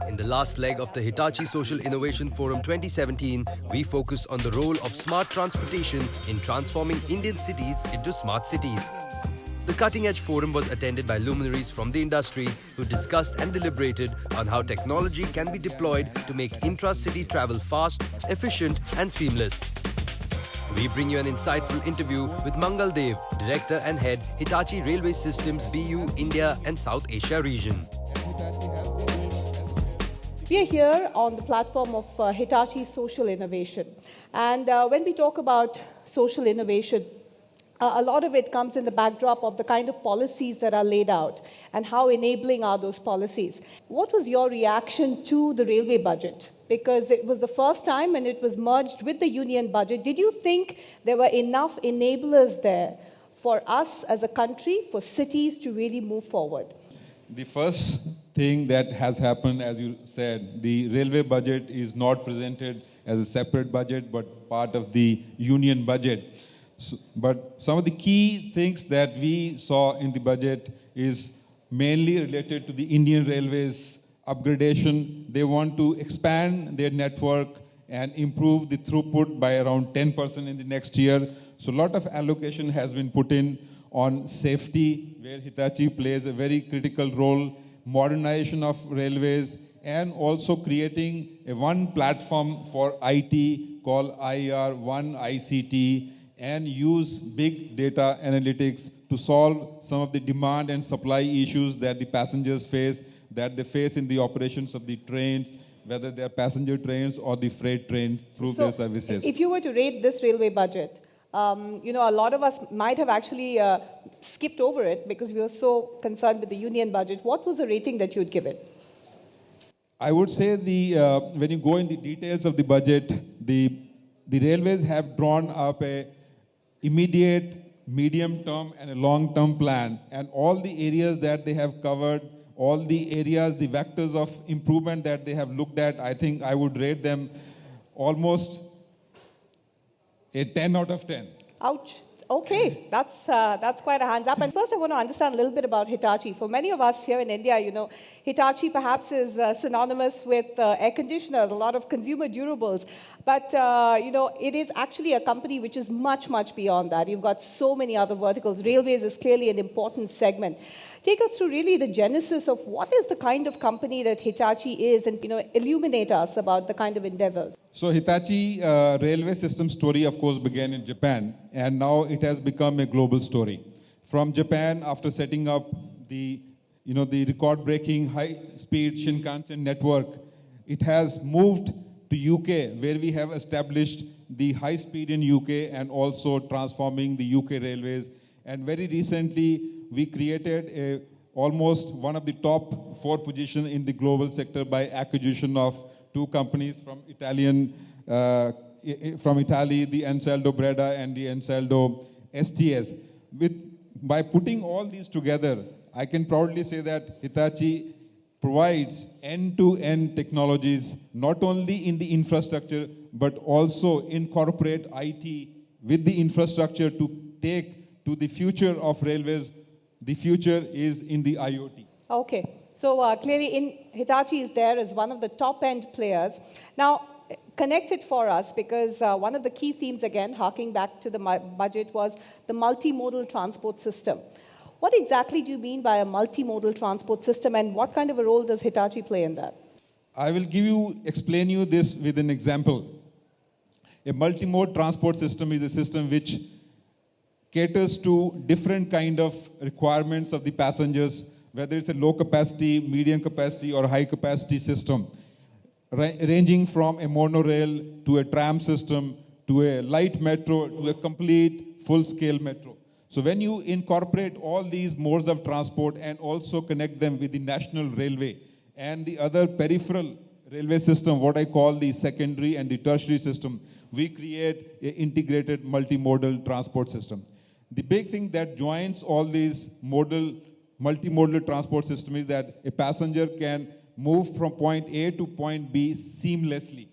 In the last leg of the Hitachi Social Innovation Forum 2017, we focus on the role of smart transportation in transforming Indian cities into smart cities. The cutting-edge forum was attended by luminaries from the industry who discussed and deliberated on how technology can be deployed to make intra-city travel fast, efficient and seamless. We bring you an insightful interview with Mangal Dev, Director and Head, Hitachi Railway Systems BU, India and South Asia region. We are here on the platform of Hitachi Social Innovation. And when we talk about social innovation, a lot of it comes in the backdrop of the kind of policies that are laid out and how enabling are those policies. What was your reaction to the railway budget? Because it was the first time when it was merged with the union budget. Did you think there were enough enablers there for us as a country, for cities to really move forward? The first thing that has happened, as you said, the railway budget is not presented as a separate budget, but part of the union budget. But some of the key things that we saw in the budget is mainly related to the Indian Railways upgradation. They want to expand their network and improve the throughput by around 10% in the next year. So a lot of allocation has been put in on safety, where Hitachi plays a very critical role, modernization of railways, and also creating one platform for IT called IR, One ICT, and use big data analytics to solve some of the demand and supply issues that the passengers face, that they face in the operations of the trains, whether they're passenger trains or the freight trains through their services. If you were to rate this railway budget, a lot of us might have actually skipped over it because we were so concerned with the union budget. What was the rating that you'd give it? I would say when you go in the details of the budget, the railways have drawn up a immediate, medium-term and a long-term plan. And all the areas that they have covered, all the areas, the vectors of improvement that they have looked at, I think I would rate them almost a 10 out of 10. Ouch. Okay, that's quite a hands up. And first I want to understand a little bit about Hitachi. For many of us here in India, Hitachi perhaps is synonymous with air conditioners, a lot of consumer durables. But, it is actually a company which is much, much beyond that. You've got so many other verticals. Railways is clearly an important segment. Take us through really the genesis of what is the kind of company that Hitachi is and, illuminate us about the kind of endeavors. So Hitachi railway system story, of course, began in Japan, and now it has become a global story. From Japan, after setting up the record-breaking high-speed Shinkansen network, it has moved to UK, where we have established the high speed in UK and also transforming the UK railways. And very recently, we created almost one of the top 4 positions in the global sector by acquisition of 2 companies from Italy, the Ansaldo Breda and the Ansaldo STS. By putting all these together, I can proudly say that Hitachi provides end-to-end technologies, not only in the infrastructure, but also incorporate IT with the infrastructure to take to the future of railways. The future is in the IoT. Okay. So clearly Hitachi is there as one of the top-end players. Now, connect it for us, because one of the key themes, again, harking back to the budget, was the multimodal transport system. What exactly do you mean by a multimodal transport system, and what kind of a role does Hitachi play in that? I will explain you this with an example. A multimode transport system is a system which caters to different kind of requirements of the passengers, whether it's a low capacity, medium capacity, or high capacity system, ranging from a monorail to a tram system to a light metro to a complete full-scale metro. So when you incorporate all these modes of transport and also connect them with the national railway and the other peripheral railway system, what I call the secondary and the tertiary system, we create an integrated multimodal transport system. The big thing that joins all these multimodal transport system is that a passenger can move from point A to point B seamlessly.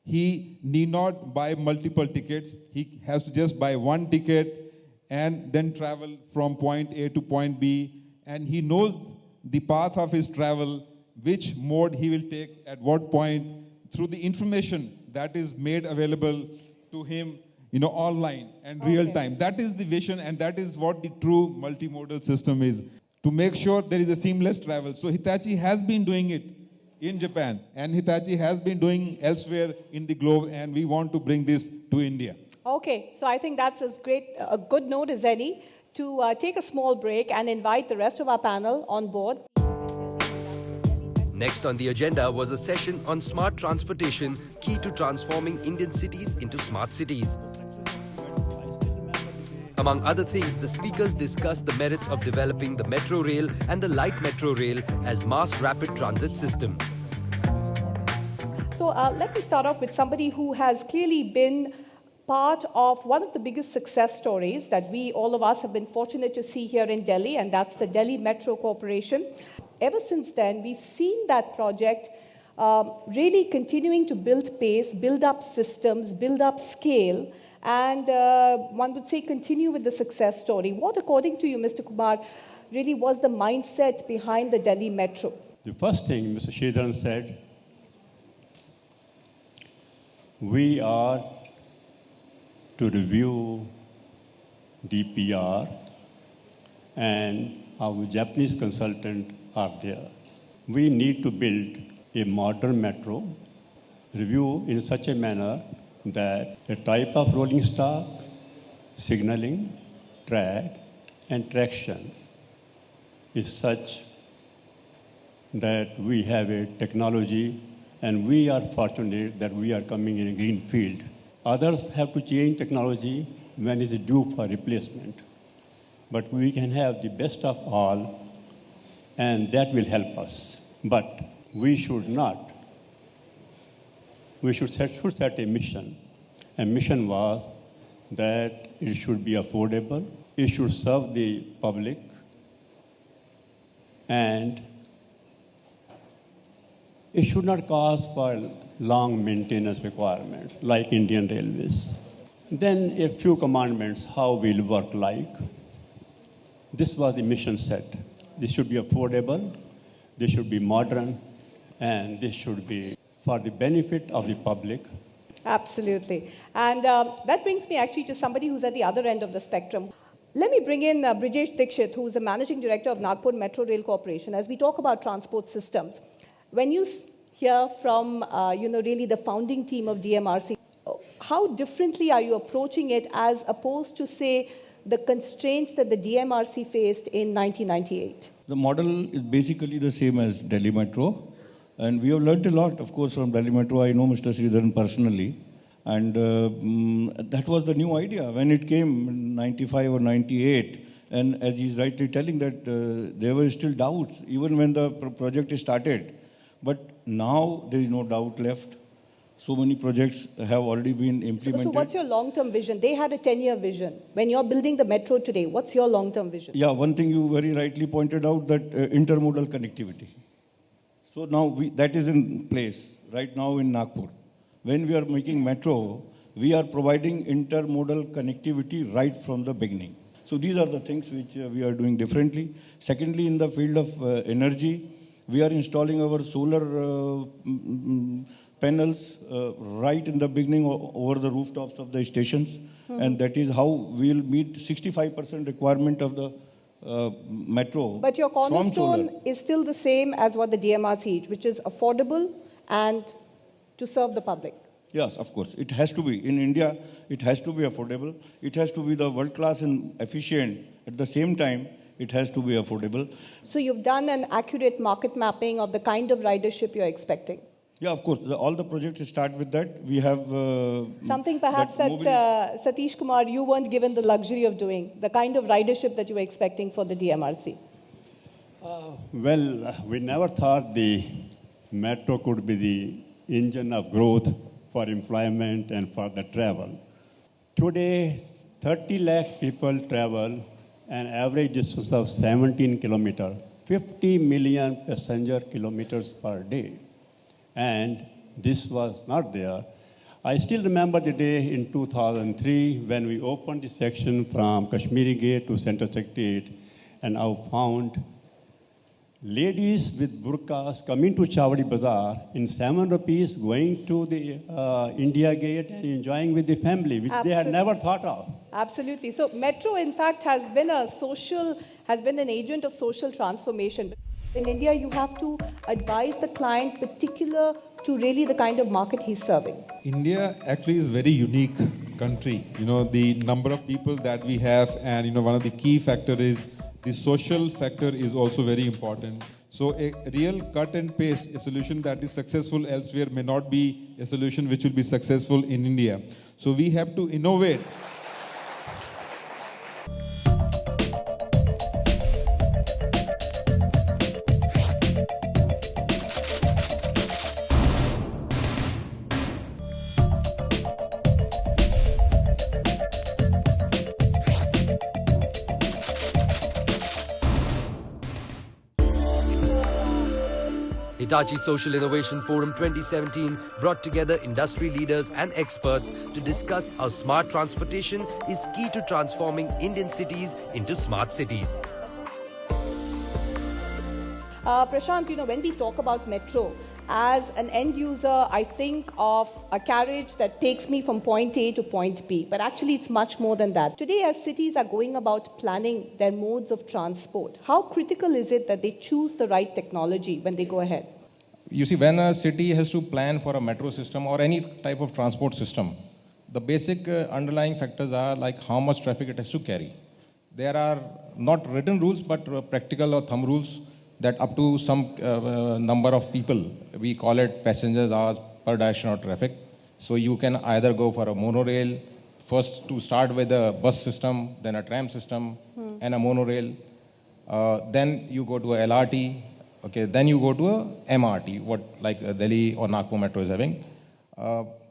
He need not buy multiple tickets. He has to just buy one ticket and then travel from point A to point B. And he knows the path of his travel which mode he will take at what point through the information that is made available to him, online and real time. That is the vision, and that is what the true multimodal system is, to make sure there is a seamless travel. So Hitachi has been doing it in Japan, and Hitachi has been doing elsewhere in the globe, and we want to bring this to India. Okay, so I think that's a good note as any to take a small break and invite the rest of our panel on board. Next on the agenda was a session on smart transportation, key to transforming Indian cities into smart cities. Among other things, the speakers discussed the merits of developing the metro rail and the light metro rail as mass rapid transit system. So let me start off with somebody who has clearly been part of one of the biggest success stories that all of us have been fortunate to see here in Delhi, and that's the Delhi Metro Corporation. Ever since then, we've seen that project really continuing to build pace, build up systems, build up scale, and one would say continue with the success story. What, according to you, Mr. Kumar, really was the mindset behind the Delhi Metro? The first thing Mr. Sridharan said, we are to review DPR, and our Japanese consultant are there. We need to build a modern metro, review in such a manner that the type of rolling stock, signaling, track, and traction is such that we have a technology, and we are fortunate that we are coming in a green field. Others have to change technology when it is due for replacement. But we can have the best of all, and that will help us. But we should not. We should set a mission. A mission was that it should be affordable, it should serve the public, and it should not cause for long maintenance requirements like Indian Railways. Then a few commandments, how we'll work like. This was the mission set. This should be affordable, this should be modern, and this should be for the benefit of the public. Absolutely. And that brings me actually to somebody who's at the other end of the spectrum. Let me bring in Brijesh Dixit, who's the Managing Director of Nagpur Metro Rail Corporation. As we talk about transport systems, when you hear from, really the founding team of DMRC, how differently are you approaching it as opposed to, say, the constraints that the DMRC faced in 1998? The model is basically the same as Delhi Metro. And we have learned a lot, of course, from Delhi Metro. I know Mr. Sridharan personally. And that was the new idea when it came in 95 or 98. And as he's rightly telling that there were still doubts, even when the project started. But now there is no doubt left. So many projects have already been implemented. So what's your long-term vision? They had a 10-year vision. When you're building the metro today, what's your long-term vision? Yeah, one thing you very rightly pointed out, that intermodal connectivity. So now that is in place right now in Nagpur. When we are making metro, we are providing intermodal connectivity right from the beginning. So these are the things which we are doing differently. Secondly, in the field of energy, we are installing our solar panels right in the beginning over the rooftops of the stations. Mm-hmm. And that is how we will meet 65% requirement of the metro. But your cornerstone is still the same as what the DMRC is, which is affordable and to serve the public. Yes, of course. It has to be. In India, it has to be affordable. It has to be the world-class and efficient. At the same time, it has to be affordable. So you've done an accurate market mapping of the kind of ridership you're expecting? Yeah, of course. All the projects start with that. We have... something perhaps that Satish Kumar, you weren't given the luxury of doing, the kind of ridership that you were expecting for the DMRC. Well, we never thought the metro could be the engine of growth for employment and for the travel. Today, 30 lakh people travel an average distance of 17 kilometers, 50 million passenger kilometers per day. And this was not there. I still remember the day in 2003 when we opened the section from Kashmiri Gate to Central Secretariat, and I found ladies with burqas coming to Chawdi Bazaar in 7 rupees, going to the India Gate and enjoying with the family, which they had never thought of. Absolutely. So Metro, in fact, has been an agent of social transformation. In India, you have to advise the client particular to really the kind of market he's serving. India actually is a very unique country. The number of people that we have, and one of the key factor is the social factor is also very important. So a real cut and paste, a solution that is successful elsewhere may not be a solution which will be successful in India. So we have to innovate. Hitachi Social Innovation Forum 2017 brought together industry leaders and experts to discuss how smart transportation is key to transforming Indian cities into smart cities. Prashant, when we talk about Metro, as an end user, I think of a carriage that takes me from point A to point B. But actually, it's much more than that. Today, as cities are going about planning their modes of transport, how critical is it that they choose the right technology when they go ahead? You see, when a city has to plan for a metro system or any type of transport system, the basic underlying factors are like how much traffic it has to carry. There are not written rules, but practical or thumb rules that up to some number of people, we call it passengers hours per direction of traffic. So you can either go for a monorail, first to start with a bus system, then a tram system, and a monorail. Then you go to a LRT, okay, then you go to a MRT, what like Delhi or Nagpur Metro is having.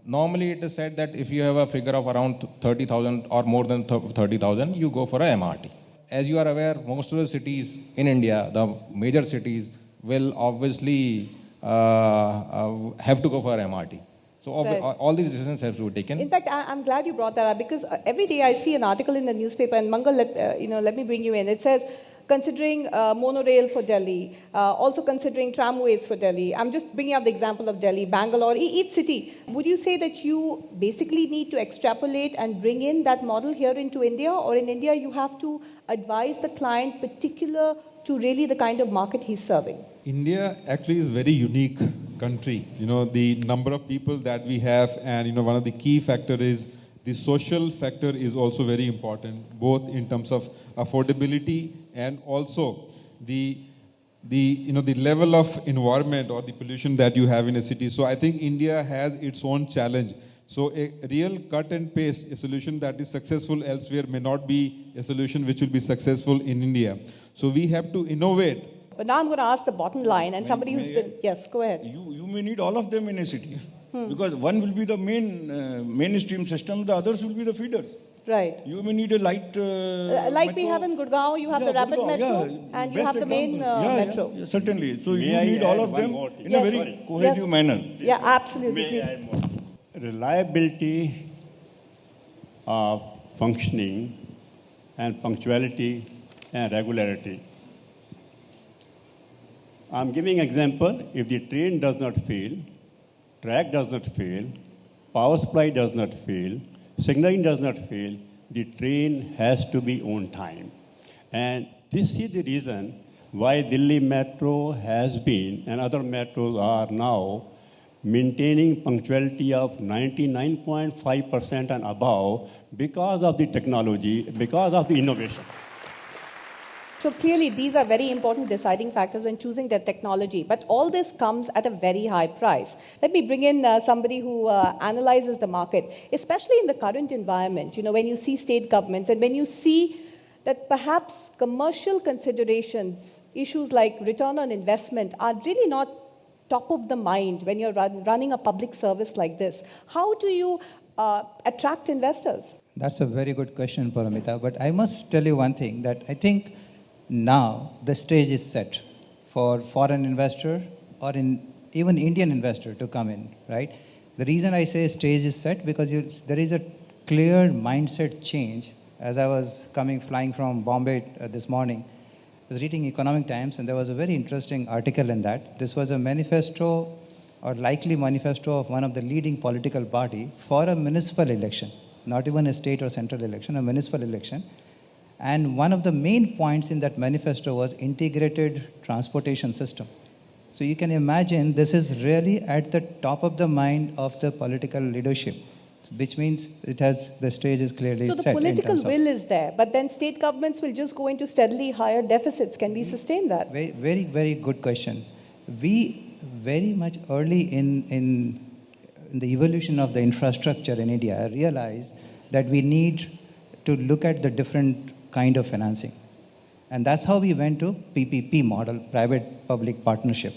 Normally it is said that if you have a figure of around 30,000 or more than 30,000, you go for a MRT. As you are aware, most of the cities in India, the major cities, will obviously have to go for MRT. So Right. all these decisions have to be taken. In fact, I'm glad you brought that up because every day I see an article in the newspaper, and Mangal, let me bring you in. It says, considering monorail for Delhi, also considering tramways for Delhi. I'm just bringing up the example of Delhi, Bangalore, each city. Would you say that you basically need to extrapolate and bring in that model here into India, or in India you have to advise the client particular to really the kind of market he's serving? India actually is a very unique country. The number of people that we have, and one of the key factor is the social factor is also very important, both in terms of affordability and also the level of environment or the pollution that you have in a city. So I think India has its own challenge. So a real cut and paste, a solution that is successful elsewhere may not be a solution which will be successful in India. So we have to innovate. But now I'm going to ask the bottom line, and somebody who's been... Yes, go ahead. You may need all of them in a city. Because one will be the mainstream system, the others will be the feeders. Right. You may need a light like metro. we have in Gurgaon, you have the rapid Gurgaon, metro, and you best have the main example. metro. Yeah, certainly. So May you I need all add of one them more thing? in Yes. a very cohesive Yes. manner. Yeah, absolutely. May Please. I add more? Reliability of functioning and punctuality and regularity. I'm giving an example. If the train does not fail, track does not fail, power supply does not fail, signaling does not fail, the train has to be on time. And this is the reason why Delhi Metro has been, and other metros are now, maintaining punctuality of 99.5% and above because of the technology, because of the innovation. So clearly, these are very important deciding factors when choosing their technology. But all this comes at a very high price. Let me bring in somebody who analyzes the market, especially in the current environment. When you see state governments and when you see that perhaps commercial considerations, issues like return on investment, are really not top of the mind when you're running a public service like this. How do you attract investors? That's a very good question, Paramita. But I must tell you one thing, that I think now the stage is set for foreign investor or even Indian investor to come in, right? The reason I say stage is set because there is a clear mindset change. As I was flying from Bombay this morning, was reading Economic Times, and there was a very interesting article in that. This was a manifesto, or likely manifesto, of one of the leading political party for a municipal election, not even a state or central election, a municipal election. And one of the main points in that manifesto was integrated transportation system. So you can imagine this is really at the top of the mind of the political leadership, which means the stage is clearly set. So the political will is there, but then state governments will just go into steadily higher deficits. Can we sustain that? Very, very, very good question. We very much early in the evolution of the infrastructure in India realized that we need to look at the different kind of financing. And that's how we went to PPP model, private-public partnership.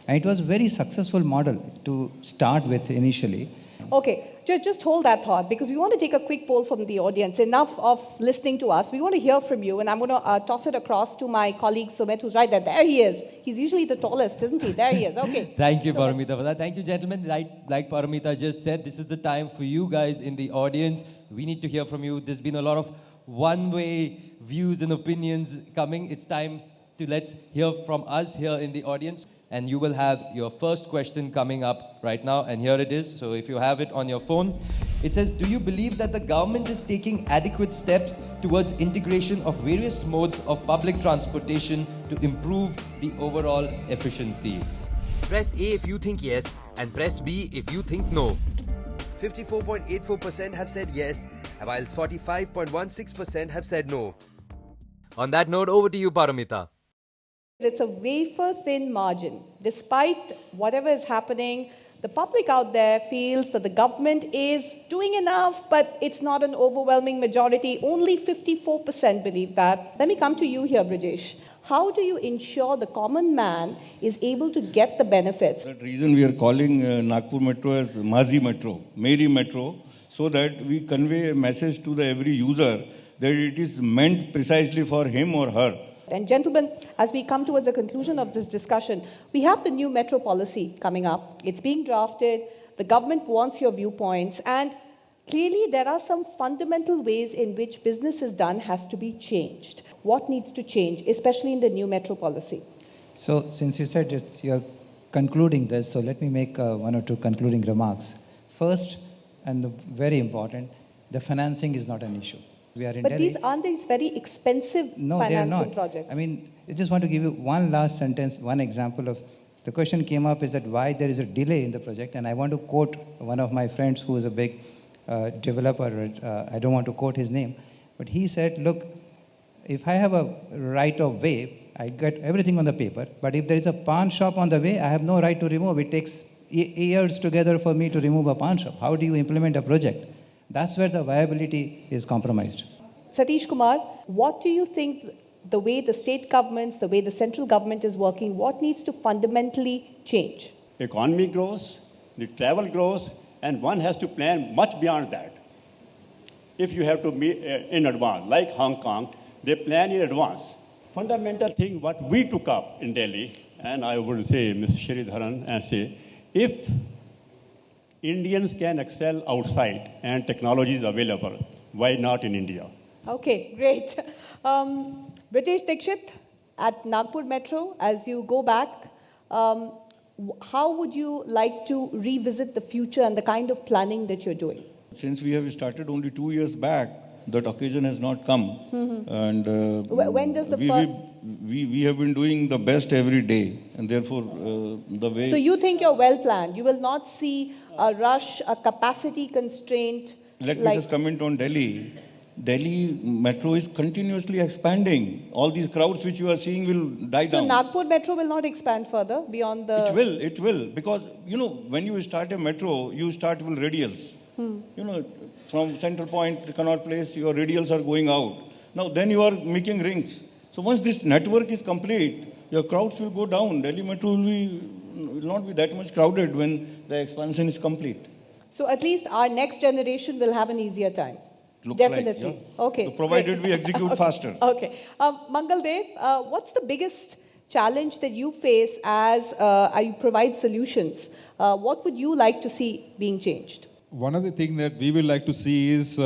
And it was a very successful model to start with initially. Okay, just hold that thought, because we want to take a quick poll from the audience. Enough of listening to us. We want to hear from you, and I'm going to toss it across to my colleague Sumit, who's right there. There he is. He's usually the tallest, isn't he? There he is. Okay. Thank you, Paramita, for that. Thank you, gentlemen. Like Paramita just said, this is the time for you guys in the audience. We need to hear from you. There's been a lot of one-way views and opinions coming. It's time to let's hear from us here in the audience. And you will have your first question coming up right now. And here it is. So if you have it on your phone, it says, do you believe that the government is taking adequate steps towards integration of various modes of public transportation to improve the overall efficiency? Press A if you think yes, and press B if you think no. 54.84% have said yes, while 45.16% have said no. On that note, over to you, Paramita. It's a wafer-thin margin. Despite whatever is happening, the public out there feels that the government is doing enough, but it's not an overwhelming majority. Only 54% believe that. Let me come to you here, Brijesh. How do you ensure the common man is able to get the benefits? That reason we are calling Nagpur Metro as Mazi Metro, Mary Metro, so that we convey a message to the every user that it is meant precisely for him or her. And gentlemen, as we come towards the conclusion of this discussion, we have the new metro policy coming up. It's being drafted. The government wants your viewpoints. And clearly, there are some fundamental ways in which business is done has to be changed. What needs to change, especially in the new metro policy? So since you said you're concluding this, so let me make one or two concluding remarks. First, and very important, the financing is not an issue. We are in Delhi. Aren't these very expensive financing projects? I mean, I just want to give you one last sentence, one example of the question came up is that why there is a delay in the project. And I want to quote one of my friends who is a big developer. I don't want to quote his name, but he said, look, if I have a right of way, I get everything on the paper. But if there is a pawn shop on the way, I have no right to remove. It takes years together for me to remove a pawn shop. How do you implement a project? That's where the viability is compromised. Satish Kumar, what do you think the way the state governments, the way the central government is working, what needs to fundamentally change? Economy grows, the travel grows, and one has to plan much beyond that. If you have to be in advance, like Hong Kong, they plan in advance. Fundamental thing what we took up in Delhi, and I would say, Mr. Sridharan, and say, if Indians can excel outside and technology is available, why not in India? Okay, great. British Dixit, at Nagpur Metro, as you go back, how would you like to revisit the future and the kind of planning that you're doing? Since we have started only 2 years back, that occasion has not come. Mm-hmm. And when does the we have been doing the best every day, and therefore the way. So you think you're well planned. You will not see a rush, a capacity constraint. Let me just comment on Delhi. Delhi Metro is continuously expanding. All these crowds which you are seeing will die down. So Nagpur Metro will not expand further beyond the... It will. Because, when you start a metro, you start with radials. From Central Point to Connaught Place, your radials are going out. Now, then you are making rings. So once this network is complete, your crowds will go down. Delhi Metro will not be that much crowded when the expansion is complete. So at least our next generation will have an easier time. Looks Definitely. Like, yeah. Okay. So provided we execute faster. Okay. Mangal Dev, what's the biggest challenge that you face as you provide solutions? What would you like to see being changed? One of the things that we will like to see is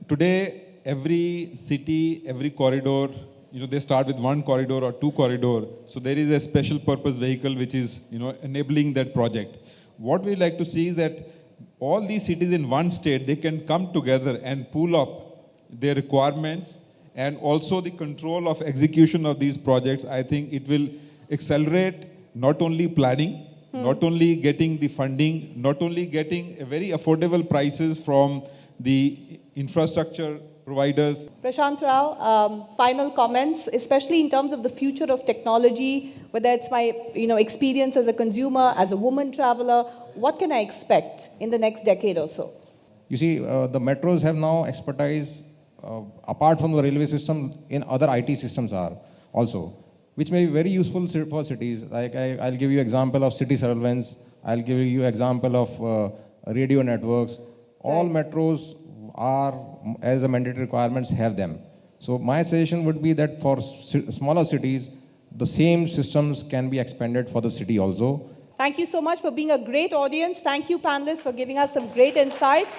today every city, every corridor they start with one corridor or two corridor. So there is a special purpose vehicle which is, enabling that project. What we like to see is that all these cities in one state, they can come together and pool up their requirements and also the control of execution of these projects. I think it will accelerate not only planning, not only getting the funding, not only getting a very affordable prices from the infrastructure providers. Prashant Rao, final comments, especially in terms of the future of technology, whether it's my experience as a consumer, as a woman traveler, what can I expect in the next decade or so? You see, the metros have now expertise, apart from the railway system, in other IT systems are also, which may be very useful for cities. Like I'll give you example of city surveillance, I'll give you example of radio networks. All metros are, as a mandatory requirements, have them. So my suggestion would be that for smaller cities, the same systems can be expanded for the city also. Thank you so much for being a great audience. Thank you, panelists, for giving us some great insights.